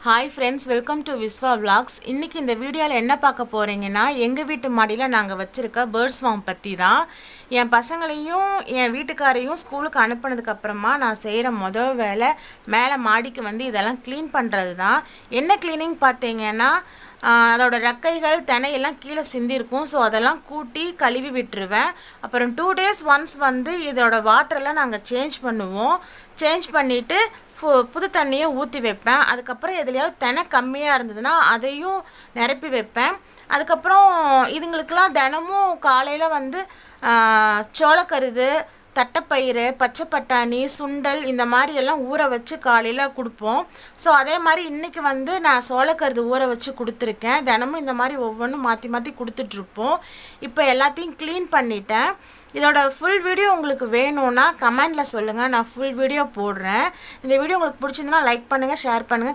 Hi friends, welcome to Vishva vlogs. இன்னைக்கு இந்த வீடியோல என்ன பார்க்க போறீங்கன்னா எங்க வீட்டு மாடியில நாங்க வச்சிருக்க பேர்ட்ஸ் ஃபார்ம் பத்தி தான். என் பசங்களையும் என் வீட்டுக்காரையும் ஸ்கூலுக்கு அனுப்புனதுக்கு அப்புறமா நான் செய்யற முதல் வேலை மேல மாடிக்கு வந்து இதெல்லாம் க்ளீன் பண்றது தான். என்ன க்ளீனிங் பார்த்தீங்கன்னா அதோட ரெக்கைகள் தெனையெல்லாம் கீழே சிந்திருக்கும். ஸோ அதெல்லாம் கூட்டி கழுவி விட்டுருவேன். அப்புறம் 2 days ஒன்ஸ் வந்து இதோட வாட்டரெல்லாம் நாங்கள் சேஞ்ச் பண்ணுவோம். சேஞ்ச் பண்ணிவிட்டு புது தண்ணியை ஊற்றி வைப்பேன். அதுக்கப்புறம் எதுலையாவது தெனை கம்மியாக இருந்ததுன்னா அதையும் நிரப்பி வைப்பேன். அதுக்கப்புறம் இதுங்களுக்கெல்லாம் தினமும் காலையில் வந்து சோளக்கருது, தட்டைப்பயிறு, பச்சை பட்டாணி, சுண்டல் இந்த மாதிரி எல்லாம் ஊற வச்சு காலையில் கொடுப்போம். ஸோ அதே மாதிரி இன்றைக்கி வந்து நான் சோளக்கருது ஊற வச்சு கொடுத்துருக்கேன். தினமும் இந்த மாதிரி ஒவ்வொன்றும் மாற்றி மாற்றி கொடுத்துட்ருப்போம். இப்போ எல்லாத்தையும் க்ளீன் பண்ணிட்டேன். இதோட ஃபுல் வீடியோ உங்களுக்கு வேணும்னா கமெண்டில் சொல்லுங்கள், நான் ஃபுல் வீடியோ போடுறேன். இந்த வீடியோ உங்களுக்கு பிடிச்சிருந்தனா லைக் பண்ணுங்கள், ஷேர் பண்ணுங்கள்.